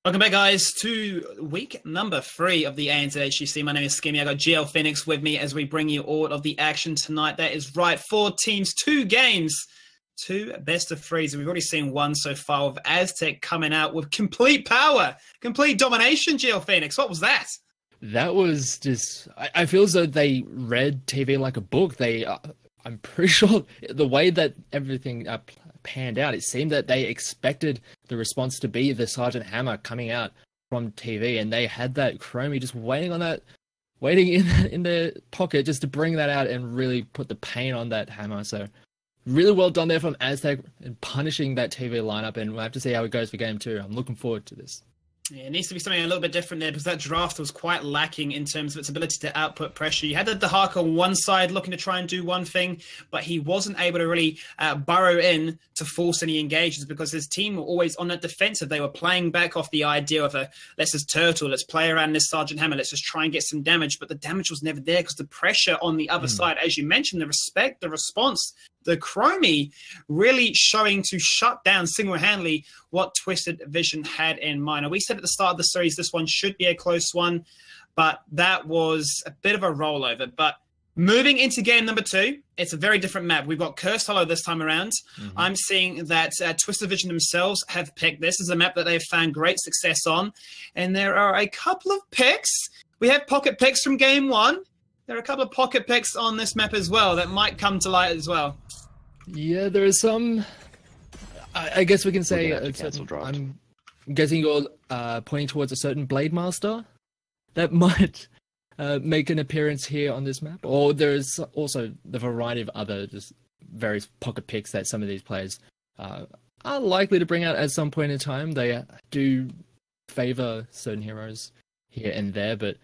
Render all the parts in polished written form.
Welcome back, guys, to week number 3 of the ANZ HGC. My name is Skimmy. I got GL Phoenix with me as we bring you all of the action tonight. That is right, 4 teams, 2 games, 2 best of 3s. We've already seen one so far with Aztech coming out with complete power, complete domination. GL Phoenix, what was that? That was just, I feel as though they read TV like a book. I'm pretty sure the way that everything panned out, it seemed that they expected the response to be the Sergeant Hammer coming out from TV, and they had that Chromie just waiting in their pocket just to bring that out and really put the pain on that hammer. So really well done there from Aztec and punishing that TV lineup, and we'll have to see how it goes for game 2. I'm looking forward to this. Yeah, it needs to be something a little bit different there because that draft was quite lacking in terms of its ability to output pressure. You had the Hawk on one side looking to try and do one thing, but he wasn't able to really burrow in to force any engagements because his team were always on that defensive. They were playing back off the idea of let's just turtle, let's play around this Sergeant Hammer, let's just try and get some damage. But the damage was never there because the pressure on the other side, as you mentioned, the response, the Chromie really showing to shut down single-handedly what Twisted Vision had in mind. Now, we said at the start of the series this one should be a close one, but that was a bit of a rollover. But moving into game number 2, it's a very different map. We've got Cursed Hollow this time around. I'm seeing that Twisted Vision themselves have picked this as a map that they've found great success on. And there are a couple of picks. We have pocket picks from game 1. There are a couple of pocket picks on this map as well that might come to light as well. Yeah, there is some. I guess we can say I'm guessing you're pointing towards a certain Blade Master that might make an appearance here on this map. Or there is also the variety of other just various pocket picks that some of these players are likely to bring out at some point in time. They do favor certain heroes here and there, but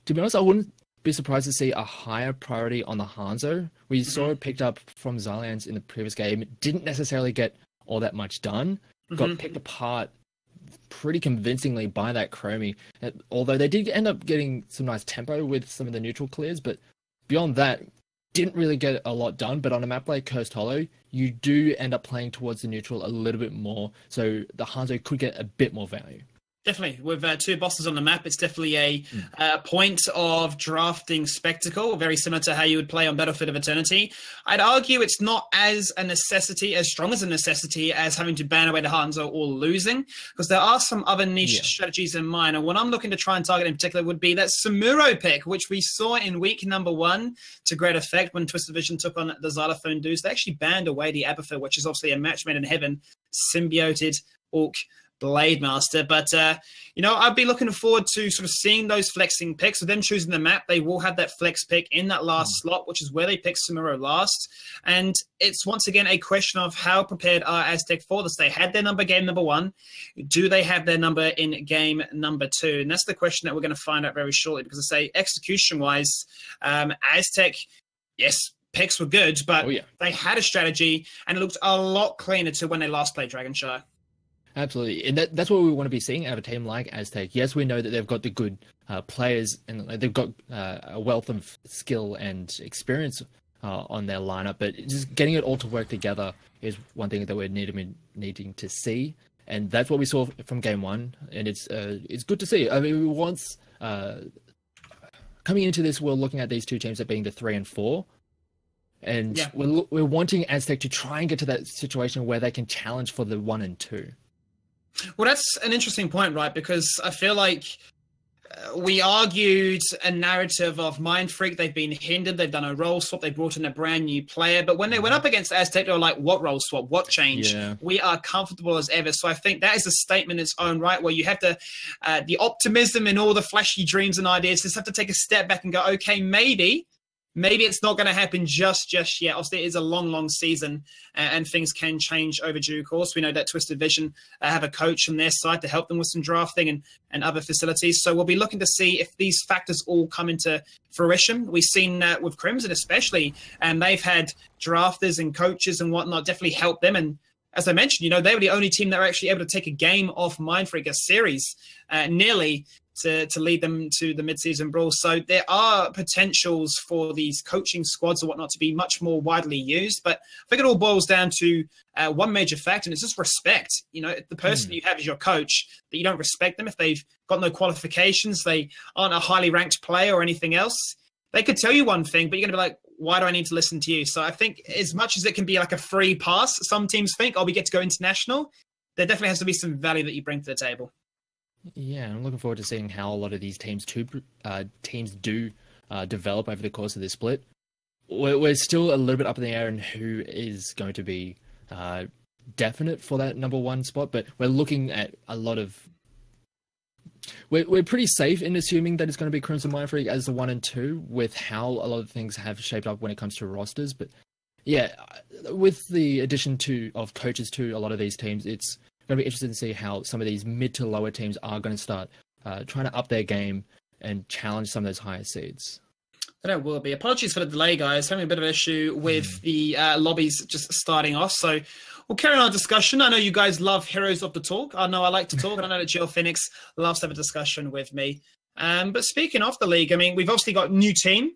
to be honest, I wouldn't be surprised to see a higher priority on the Hanzo. We saw it picked up from Xalians in the previous game. It didn't necessarily get all that much done. Got picked apart pretty convincingly by that Chromie. Although they did end up getting some nice tempo with some of the neutral clears, but beyond that, didn't really get a lot done. But on a map like Cursed Hollow, you do end up playing towards the neutral a little bit more, so the Hanzo could get a bit more value. Definitely. With 2 bosses on the map, it's definitely a point of drafting spectacle, very similar to how you would play on Battlefield of Eternity. I'd argue it's not as a necessity, as strong as a necessity as having to ban away the Hanzo or losing, because there are some other niche strategies in mind. And what I'm looking to try and target in particular would be that Samuro pick, which we saw in week number 1 to great effect when Twisted Vision took on the Xylophone Dudes. They actually banned away the Abathur, which is obviously a match made in heaven, symbioted Orc Blade Master. But I'd be looking forward to sort of seeing those flexing picks. With them choosing the map, they will have that flex pick in that last slot, which is where they picked Samuro last. And it's once again a question of how prepared are Aztec for this. They had their number game number 1. Do they have their number in game number 2? And that's the question that we're going to find out very shortly, because I say execution wise, Aztec, yes, picks were good, but they had a strategy and it looked a lot cleaner to when they last played Dragonshire. Absolutely, and that's what we want to be seeing out of a team like Aztec. Yes, we know that they've got the good players and they've got a wealth of skill and experience on their lineup, but just getting it all to work together is one thing that we're needing to see, and that's what we saw from game 1, and it's good to see. I mean, once coming into this, we're looking at these 2 teams as being the 3 and 4. And we're wanting Aztec to try and get to that situation where they can challenge for the 1 and 2. Well, that's an interesting point, right? Because I feel like we argued a narrative of Mind Freak. They've been hindered. They've done a role swap. They brought in a brand new player. But when they went up against Aztec, they were like, what role swap? What change? Yeah. We are comfortable as ever. So I think that is a statement in its own right, where you have to, the optimism and all the flashy dreams and ideas, just have to take a step back and go, okay, maybe it's not going to happen just yet. Obviously, it is a long season and things can change over due course. We know that Twisted Vision have a coach on their side to help them with some drafting and other facilities. So we'll be looking to see if these factors all come into fruition. We've seen that with Crimson especially, and they've had drafters and coaches and whatnot definitely help them. And as I mentioned, they were the only team that were actually able to take a game off Mindfreak, a series, nearly to lead them to the mid-season brawl. So there are potentials for these coaching squads or whatnot to be much more widely used. But I think it all boils down to one major fact, and it's just respect. The person that you have as your coach, that you don't respect them if they've got no qualifications, they aren't a highly ranked player or anything else. They could tell you one thing, but you're going to be like, why do I need to listen to you? So I think as much as it can be like a free pass, some teams think, we get to go international. There definitely has to be some value that you bring to the table. Yeah, I'm looking forward to seeing how a lot of these teams do develop over the course of this split. We're still a little bit up in the air on who is going to be definite for that number one spot, but we're looking at a lot of... We're pretty safe in assuming that it's going to be Crimson Mindfreak as the 1 and 2 with how a lot of things have shaped up when it comes to rosters. But yeah, with the addition of coaches to a lot of these teams, it's going to be interesting to see how some of these mid to lower teams are going to start trying to up their game and challenge some of those higher seeds. There will be. Apologies for the delay, guys. Having a bit of an issue with the lobbies just starting off. So we'll carry on our discussion. I know you guys love Heroes of the Talk. I know I like to talk, and I know that Jill Phoenix loves to have a discussion with me. But speaking of the league, I mean, we've obviously got a new team.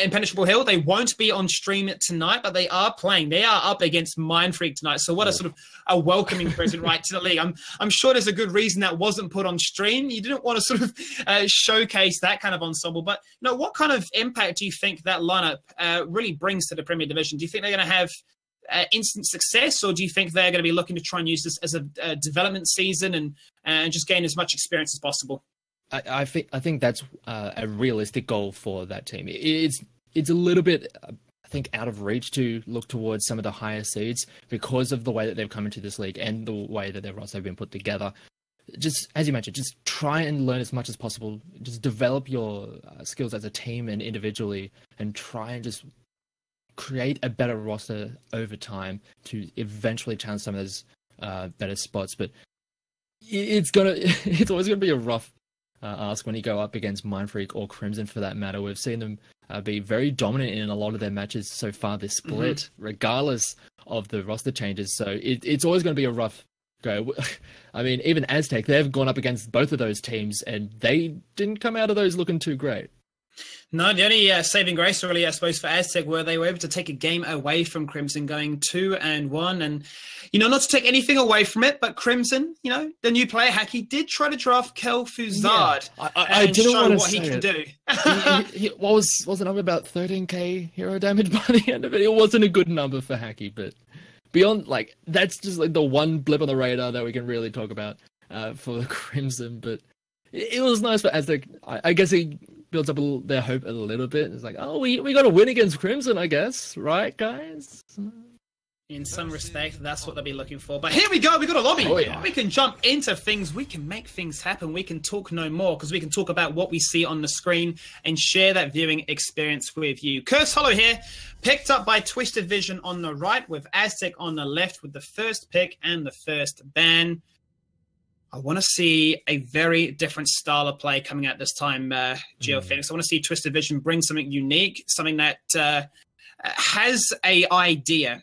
Impenetrable Hill. They won't be on stream tonight, but they are playing. They are up against Mindfreak tonight. So what a sort of a welcoming present right to the league. I'm sure there's a good reason that wasn't put on stream. You didn't want to sort of showcase that kind of ensemble. But what kind of impact do you think that lineup really brings to the Premier Division? Do you think they're going to have instant success, or do you think they're going to be looking to try and use this as a development season and just gain as much experience as possible? I think that's a realistic goal for that team. It's a little bit, I think, out of reach to look towards some of the higher seeds because of the way that they've come into this league and the way that their roster have been put together. Just as you mentioned, just try and learn as much as possible. Just develop your skills as a team and individually, and try and just create a better roster over time to eventually challenge some of those better spots. But it's always gonna be a rough ask when you go up against Mindfreak or Crimson for that matter. We've seen them be very dominant in a lot of their matches so far this split, regardless of the roster changes. So it's always going to be a rough go. I mean, even Aztech, they've gone up against both of those teams and they didn't come out of those looking too great. No, the only saving grace really, I suppose, for Aztec were they were able to take a game away from Crimson, going 2-1. And, not to take anything away from it, but Crimson, the new player, Hacky, did try to draft Kel Fuzard I didn't show want to what he can do. What was the number? About 13k hero damage by the end of it? It wasn't a good number for Hacky, but beyond, that's just the one blip on the radar that we can really talk about for the Crimson. But it was nice for Aztec. I guess he builds up their hope a little bit. It's like, we got to win against Crimson, I guess, right, guys? In some respect, that's what they'll be looking for. But here we go. We got a lobby. We can jump into things. We can make things happen. We can talk no more because we can talk about what we see on the screen and share that viewing experience with you. Curse Hollow here, picked up by Twisted Vision on the right with Aztec on the left with the first pick and the first ban. I want to see a very different style of play coming out this time, Geo Phoenix. I want to see Twisted Vision bring something unique, something that has a idea.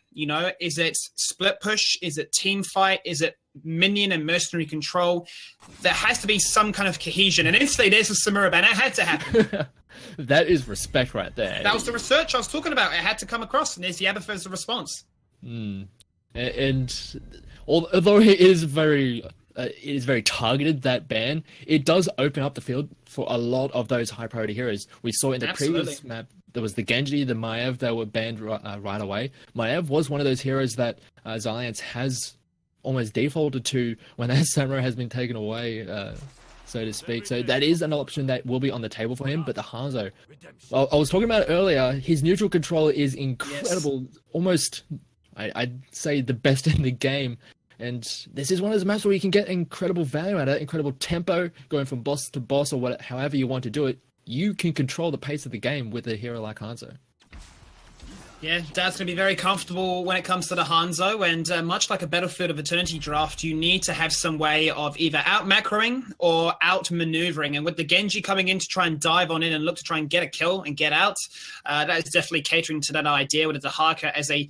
Is it split push? Is it team fight? Is it minion and mercenary control? There has to be some kind of cohesion. And instantly, there's a Samura ban. It had to happen. That is respect right there. That was the research I was talking about. It had to come across, and there's the Abathur's response. And although it is very targeted, that ban, it does open up the field for a lot of those high priority heroes. We saw in the previous map, there was the Genji, the Maiev that were banned right away. Maiev was one of those heroes that Xaliance has almost defaulted to when that Samurai has been taken away, so to speak. So that is an option that will be on the table for him. But the Hanzo, I was talking about it earlier, his neutral control is incredible. Yes. Almost, I'd say the best in the game. And this is one of those maps where you can get incredible value out of it, incredible tempo, going from boss to boss or however you want to do it. You can control the pace of the game with a hero like Hanzo. Yeah, Dad's going to be very comfortable when it comes to the Hanzo, and much like a Battlefield of Eternity draft, you need to have some way of either out-macroing or out-maneuvering. And with the Genji coming in to try and dive on in and look to try and get a kill and get out, that is definitely catering to that idea with the Dahaka as a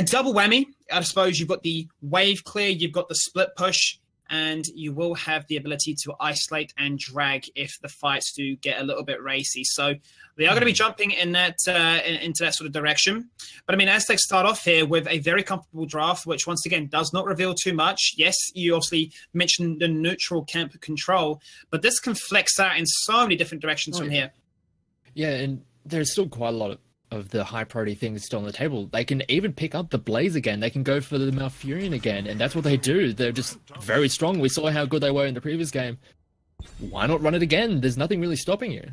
double whammy I suppose you've got the wave clear, you've got the split push, and you will have the ability to isolate and drag if the fights do get a little bit racy. So they are going to be jumping in that into that sort of direction. But I mean, Aztec start off here with a very comfortable draft, which once again does not reveal too much. Yes, you obviously mentioned the neutral camp control, but this can flex out in so many different directions from here. Yeah, and there's still quite a lot of the high priority things still on the table. They can even pick up the Blaze again. They can go for the Malfurion again, and that's what they do. They're just very strong. We saw how good they were in the previous game. Why not run it again? There's nothing really stopping you.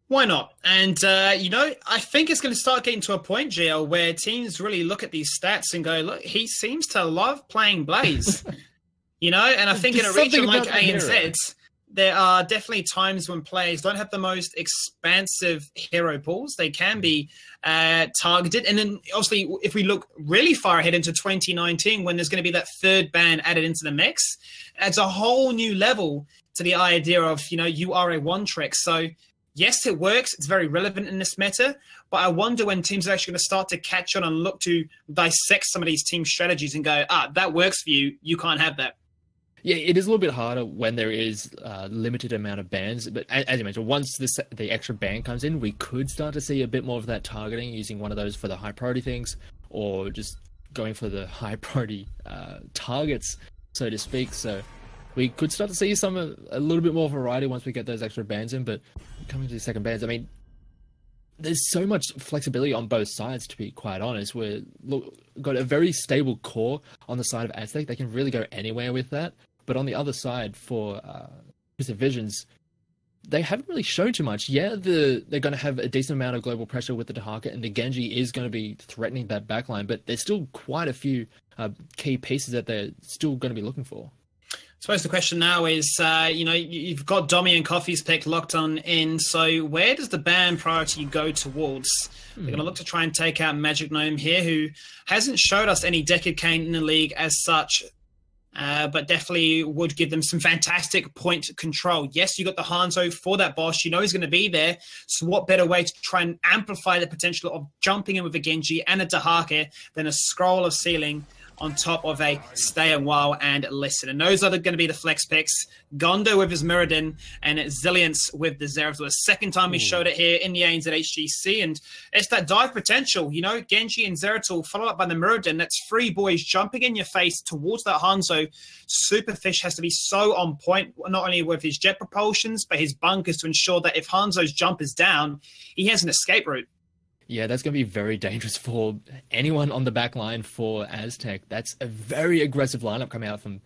Why not? And, I think it's going to start getting to a point, GL, where teams really look at these stats and go, look, he seems to love playing Blaze. And I think in a region like ANZ, there are definitely times when players don't have the most expansive hero pools. They can be targeted. And then, obviously, if we look really far ahead into 2019, when there's going to be that third ban added into the mix, adds a whole new level to the idea of, you are a one-trick. So, yes, it works. It's very relevant in this meta. But I wonder when teams are actually going to start to catch on and look to dissect some of these team strategies and go, that works for you. You can't have that. Yeah, it is a little bit harder when there is a limited amount of bans. But as you mentioned, once the extra ban comes in, we could start to see a bit more of that targeting, using one of those for the high priority things, or just going for the high priority targets, so to speak. So we could start to see a little bit more variety once we get those extra bans in. But coming to the second bans, I mean, there's so much flexibility on both sides, to be quite honest. We've got a very stable core on the side of Aztec. They can really go anywhere with that. But on the other side, for Twisted Visions, they haven't really shown too much. Yeah, they're going to have a decent amount of global pressure with the Dahaka, and the Genji is going to be threatening that backline. But there's still quite a few key pieces that they're still going to be looking for. I suppose the question now is, you've got Domi and Coffee's pick locked on in. So where does the ban priority go towards? They're going to look to try and take out Magic Gnome here, who hasn't showed us any Decade Cane in the league as such. But definitely would give them some fantastic point control. Yes, you got the Hanzo for that boss. You know he's going to be there. So what better way to try and amplify the potential of jumping in with a Genji and a Dahake than a scroll of ceiling on top of a stay a while and listen. And those are going to be the flex picks. Gondo with his Muradin and Zilliance with the Zeratul. The second time we showed it here in the ANZ HGC. And it's that dive potential, Genji and Zeratul followed up by the Muradin. That's three boys jumping in your face towards that Hanzo. Superfish has to be so on point, not only with his jet propulsions, but his bunkers to ensure that if Hanzo's jump is down, he has an escape route. Yeah, that's going to be very dangerous for anyone on the back line for Aztec. That's a very aggressive lineup coming out from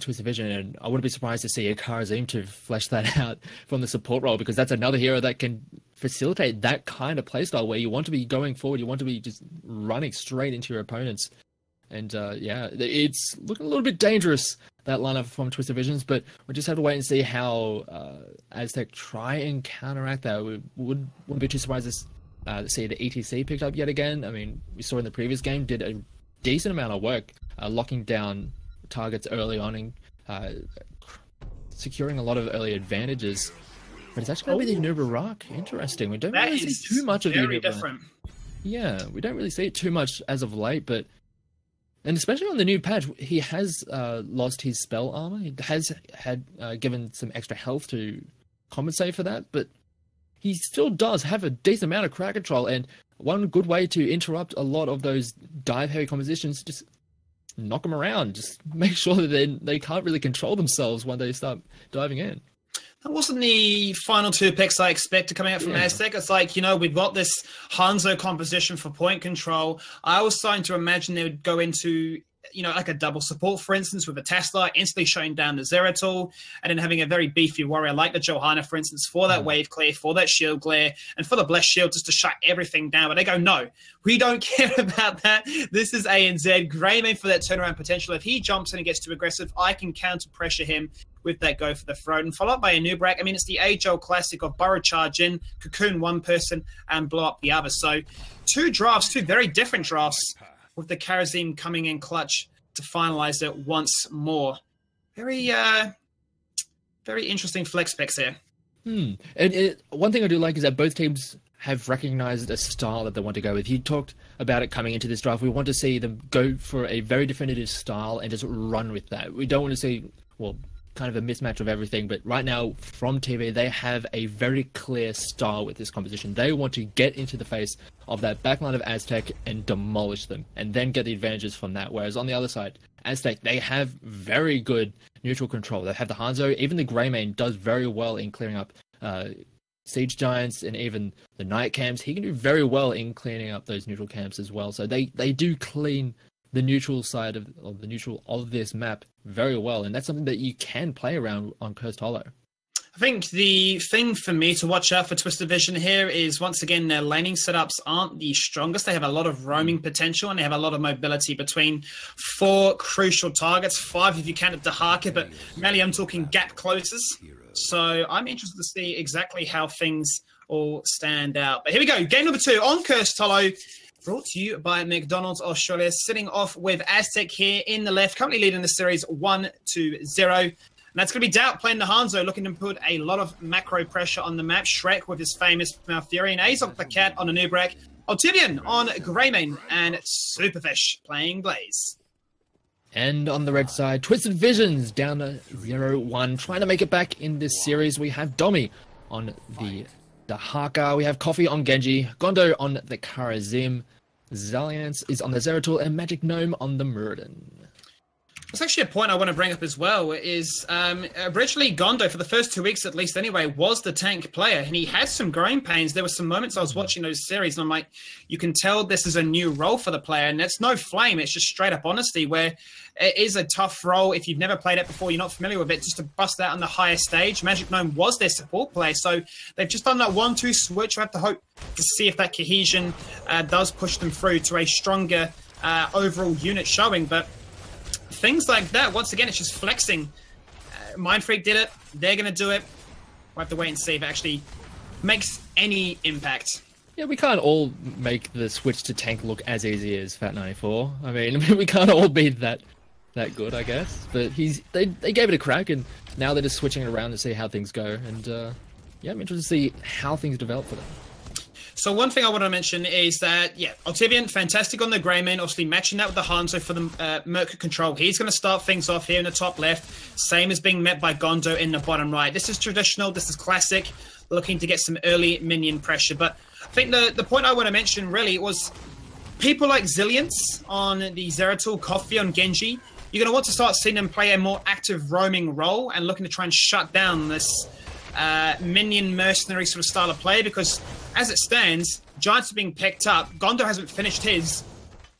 Twisted Vision, and I wouldn't be surprised to see a Karazim to flesh that out from the support role, because that's another hero that can facilitate that kind of playstyle where you want to be going forward, you want to be just running straight into your opponents. And it's looking a little bit dangerous, that lineup from Twisted Visions, but we just have to wait and see how Aztec try and counteract that. We wouldn't be too surprised to see the ETC picked up yet again. I mean, we saw in the previous game, did a decent amount of work locking down targets early on and securing a lot of early advantages. But it's actually going to be the Nubarak. Interesting. We don't really see too much of the Nubarak. Different. Yeah, we don't really see it too much as of late, and especially on the new patch, he has lost his spell armor. He has had given some extra health to compensate for that, but he still does have a decent amount of crowd control, and one good way to interrupt a lot of those dive-heavy compositions, just knock them around. Just make sure that they can't really control themselves when they start diving in. That wasn't the final two picks I expected coming out from Aztec. It's like, we've got this Hanzo composition for point control. I was starting to imagine they would go into like a double support, for instance, with a Tesla, instantly shutting down the Zeratul, and then having a very beefy warrior like the Johanna, for instance, for that wave clear, for that shield glare, and for the blessed shield just to shut everything down. But they go, no, we don't care about that. This is ANZ. Greymane for that turnaround potential. If he jumps in and gets too aggressive, I can counter pressure him with that go for the throat. And followed by a Nubarak. I mean, it's the age-old classic of burrow charge in, cocoon one person, and blow up the other. So two very different drafts, with the Karazim coming in clutch to finalize it once more. Very interesting flex picks here. And one thing I do like is that both teams have recognized a style that they want to go with. You talked about it coming into this draft. We want to see them go for a very definitive style and just run with that. We don't want to see, well, kind of a mismatch of everything, but right now from TV they have a very clear style with this composition. They want to get into the face of that backline of Aztech and demolish them and then get the advantages from that, whereas on the other side Aztech, they have very good neutral control. They have the Hanzo, even the Greymane does very well in clearing up siege giants and even the night camps. He can do very well in cleaning up those neutral camps as well, so they do clean the neutral side of the neutral of this map very well, and that's something that you can play around on Cursed Hollow. I think the thing for me to watch out for Twisted Vision here is, once again, their laning setups aren't the strongest. They have a lot of roaming potential and they have a lot of mobility between 4 crucial targets, 5 if you count it to Haka, but mainly I'm talking gap closes. So I'm interested to see exactly how things all stand out. But here we go, game number 2 on Cursed Hollow. Brought to you by McDonald's Australia, sitting off with Aztech here in the left, currently leading the series 1-0. And that's going to be Doubt playing the Hanzo, looking to put a lot of macro pressure on the map. Shrek with his famous Malfurion, Azok the Cat on a Nubrak, Altivian on Greymane, and Superfish playing Blaze. And on the red side, Twisted Visions down to 0-1, trying to make it back in this series. We have Domi on the Haka, we have Coffee on Genji, Gondo on the Karazim, Zaliance is on the Zeratul, and Magic Gnome on the Muradin. There's actually a point I want to bring up as well, is originally Gondo, for the first 2 weeks at least anyway, was the tank player, and he had some growing pains. There were some moments I was watching those series, and I'm like, you can tell this is a new role for the player, and it's no flame, it's just straight up honesty, where it is a tough role. If you've never played it before, you're not familiar with it, just to bust out on the higher stage. Magic Gnome was their support player, so they've just done that 1-2 switch. I have to hope to see if that cohesion does push them through to a stronger overall unit showing, but things like that, once again, it's just flexing. Mind Freak did it. They're going to do it. We'll have to wait and see if it actually makes any impact. Yeah, we can't all make the switch to tank look as easy as Fat94. I mean, we can't all be that good, I guess. But they gave it a crack, and now they're just switching it around to see how things go. And yeah, I'm interested to see how things develop for them. So one thing I want to mention is that, yeah, Altivian, fantastic on the Greymane, obviously matching that with the Hanzo for the Merc control. He's going to start things off here in the top left, same as being met by Gondo in the bottom right. This is traditional, this is classic, looking to get some early minion pressure. But I think the point I want to mention really was people like Zillions on the Zeratul, Coffee on Genji. You're going to want to start seeing them play a more active roaming role and looking to try and shut down this minion mercenary sort of style of play, because as it stands, Giants are being picked up. Gondo hasn't finished his,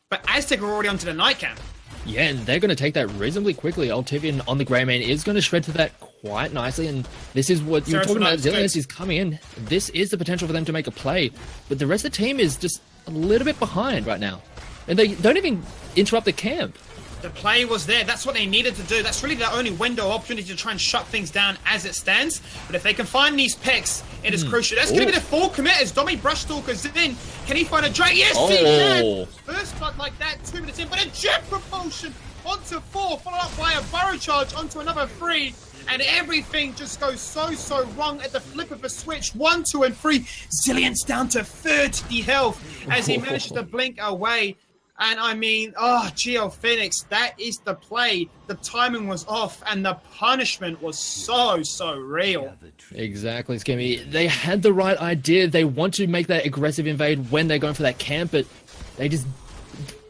but Aztec are already onto the night camp. Yeah, and they're going to take that reasonably quickly. Altivian on the Greymane is going to shred to that quite nicely, and this is what you're talking about. Zillions is coming in. This is the potential for them to make a play, but the rest of the team is just a little bit behind right now, and they don't even interrupt the camp. The play was there. That's what they needed to do. That's really the only window of opportunity to try and shut things down as it stands. But if they can find these picks, it is crucial. That's going to be the full commit as Domi Brushstalkers in. Can he find a drag? Yes, he can! First blood like that, 2 minutes in, but a jet propulsion onto 4, followed up by a burrow charge onto another 3. And everything just goes so wrong at the flip of a switch. 1, 2, and 3. Zillions down to 30 health as he manages to blink away. And I mean, Geo Phoenix, that is the play. The timing was off, and the punishment was so real. Exactly, Skimmy. They had the right idea. They want to make that aggressive invade when they're going for that camp, but they just,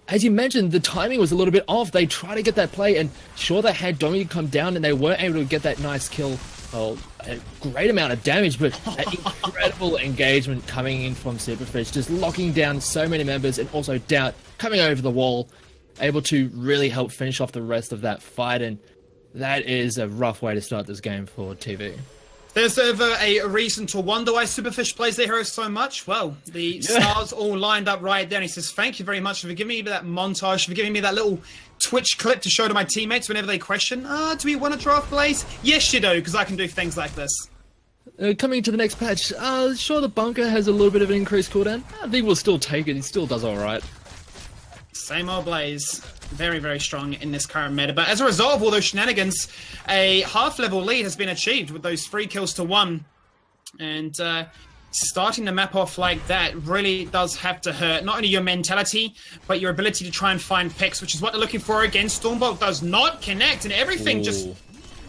as you mentioned, the timing was a little bit off. They tried to get that play, and sure, they had Domi come down, and they weren't able to get that nice kill. Well, a great amount of damage, but an incredible engagement coming in from Superfish, just locking down so many members, and also Doubt coming over the wall, able to really help finish off the rest of that fight, and that is a rough way to start this game for TV. There's ever a reason to wonder why Superfish plays their heroes so much. Well, the stars all lined up right there, and he says, thank you very much for giving me that montage, for giving me that little Twitch clip to show to my teammates whenever they question, do we want to draft Blaze? Yes, you do, because I can do things like this. Coming to the next patch, sure, the bunker has a little bit of an increased cooldown. I think we'll still take it. He still does all right. Same old Blaze. Very strong in this current meta. But as a result of all those shenanigans, a half-level lead has been achieved with those 3 kills to 1. And starting the map off like that really does have to hurt not only your mentality, but your ability to try and find picks, which is what they're looking for again. Stormbolt does not connect, and everything just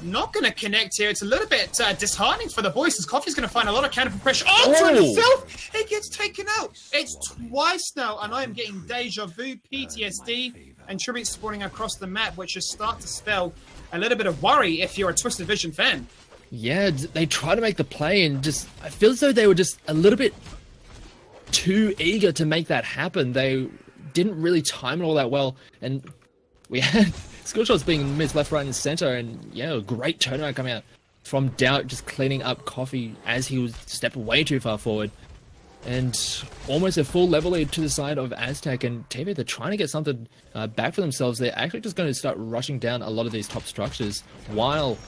not going to connect here. It's a little bit disheartening for the boys, as Coffee's going to find a lot of counter pressure onto himself. He gets taken out. It's twice now, and I am getting deja vu, PTSD, and tributes spawning across the map, which just start to spell a little bit of worry if you're a Twisted Vision fan. Yeah, they try to make the play, and just I feel as though they were just a little bit too eager to make that happen. They didn't really time it all that well, and we had skill shots being missed left, right, and center, and yeah, a great turnaround coming out from Doubt, just cleaning up Coffee as he was stepping way too far forward. And almost a full level lead to the side of Aztech, and TV, they're trying to get something back for themselves. They're actually just going to start rushing down a lot of these top structures, while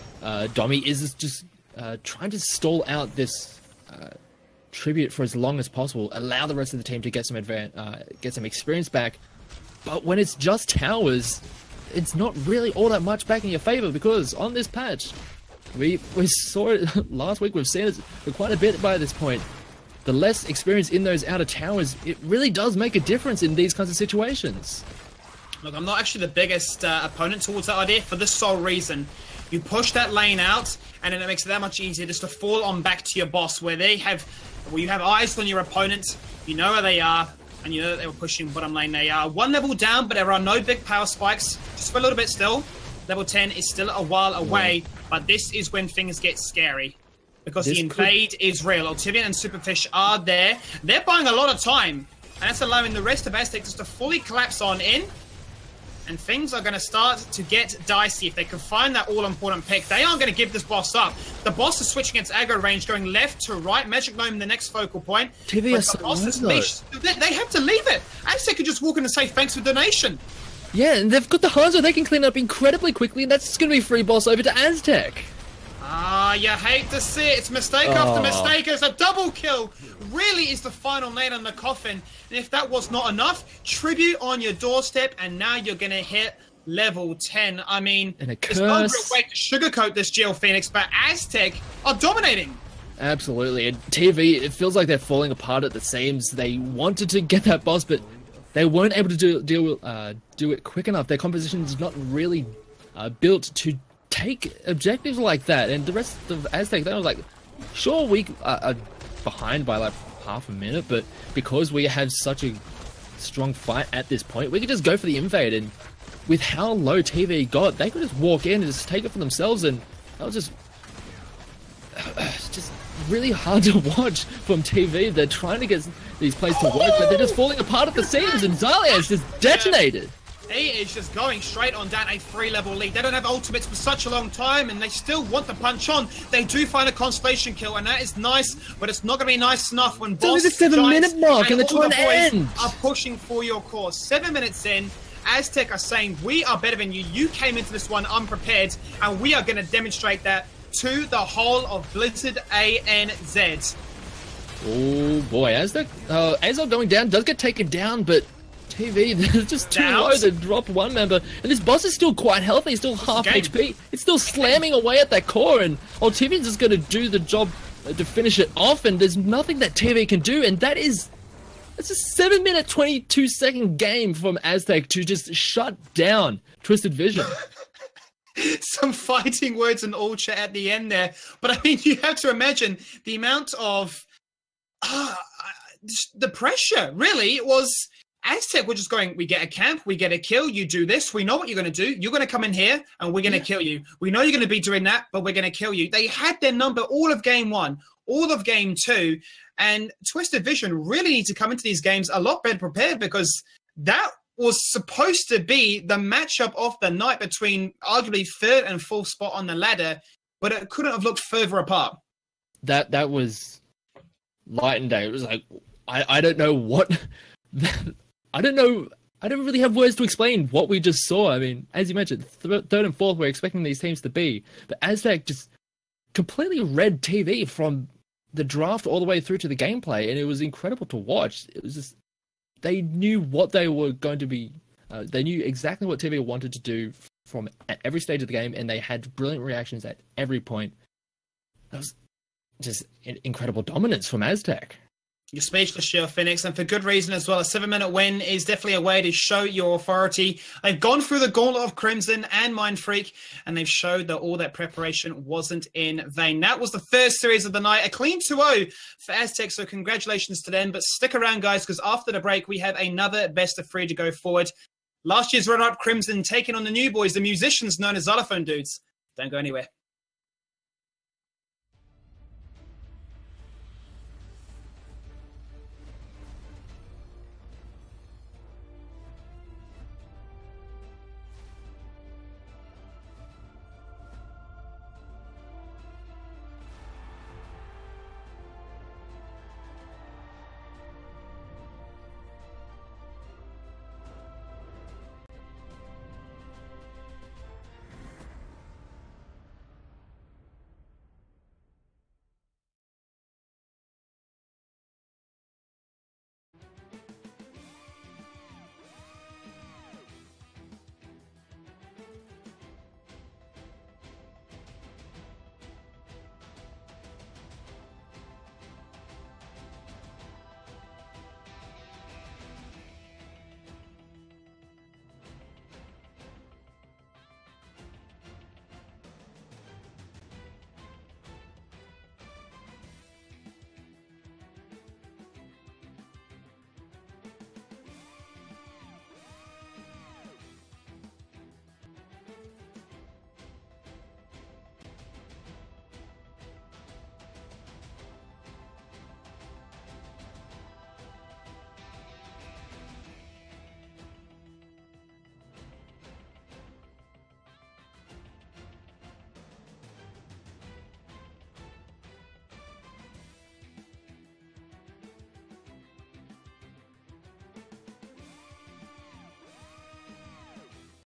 Domi is just trying to stall out this tribute for as long as possible, allow the rest of the team to get some experience back. But when it's just towers, it's not really all that much back in your favor, because on this patch, we saw it last week, we've seen it for quite a bit by this point. The less experience in those outer towers, it really does make a difference in these kinds of situations. Look, I'm not actually the biggest opponent towards that idea for this sole reason. You push that lane out, and then it makes it that much easier just to fall on back to your boss, where you have eyes on your opponent, you know where they are, and you know that they were pushing bottom lane. They are one level down, but there are no big power spikes. Just for a little bit still. Level 10 is still a while away, but this is when things get scary. Because the invade is real. Ultivian and Superfish are there. They're buying a lot of time, and that's allowing the rest of Aztech just to fully collapse on in. And things are going to start to get dicey. If they can find that all-important pick, they aren't going to give this boss up. The boss is switching its aggro range, going left to right. Magic Gnome the next focal point. TV is so they have to leave it. Aztech could just walk in and say thanks for donation. Yeah, and they've got the Hanzo. They can clean it up incredibly quickly, and that's going to be free boss over to Aztech. Ah, you hate to see it. It's mistake after mistake. It's a double kill. Really is the final nail in the coffin. And if that was not enough, tribute on your doorstep, and now you're going to hit level 10. I mean, there's no real way to sugarcoat this Geo Phoenix, but Aztech are dominating. Absolutely. And TV, it feels like they're falling apart at the seams. They wanted to get that boss, but they weren't able to do it quick enough. Their composition is not really built to take objectives like that, and the rest of Aztec, they were like, sure, we are behind by like half a minute, but because we have such a strong fight at this point, we could just go for the invade, and with how low TV got, they could just walk in and just take it for themselves, and that was just really hard to watch from TV. They're trying to get these plays to work, but they're just falling apart at the seams, and Zalia is just detonated. He is just going straight on down a 3-level lead. They don't have ultimates for such a long time, and they still want the punch on. They do find a constellation kill, and that is nice, but it's not going to be nice enough when boss, the 7-minute mark, and they're trying to end. Are pushing for your course. 7 minutes in, Aztech are saying, we are better than you. You came into this one unprepared, and we are going to demonstrate that to the whole of Blizzard ANZ. Oh boy, Aztech going down, does get taken down, but TV, they're just too low to drop one member, and this boss is still quite healthy, still half HP. It's still slamming away at that core, and TV's just going to do the job to finish it off, and there's nothing that TV can do, and it's a 7-minute, 22-second game from Aztec to just shut down Twisted Vision. Some fighting words and all chat at the end there, but I mean, you have to imagine the amount of the pressure. Really, it was Aztec were just going, we get a camp, we get a kill, you do this, we know what you're going to do, you're going to come in here, and we're going to kill you. We know you're going to be doing that, but we're going to kill you. They had their number all of game 1, all of game 2, and Twisted Vision really need to come into these games a lot better prepared, because that was supposed to be the matchup of the night between arguably 3rd and 4th spot on the ladder, but it couldn't have looked further apart. That was light and day. It was like, I don't know what... I don't know. I don't really have words to explain what we just saw. I mean, as you mentioned, 3rd and 4th, we're expecting these teams to be. But Aztec just completely read TV from the draft all the way through to the gameplay, and it was incredible to watch. It was just, they knew what they were going to be. They knew exactly what TV wanted to do from at every stage of the game, and they had brilliant reactions at every point. just incredible dominance from Aztech. You're speechless, Sheo Phoenix, and for good reason as well. A 7-minute win is definitely a way to show your authority. They've gone through the gauntlet of Crimson and Mind Freak, and they've showed that all that preparation wasn't in vain. That was the first series of the night. A clean 2-0 for Aztec, so congratulations to them. But stick around, guys, because after the break, we have another best of 3 to go forward. Last year's runner-up Crimson taking on the new boys, the musicians known as Xylophone Dudes. Don't go anywhere.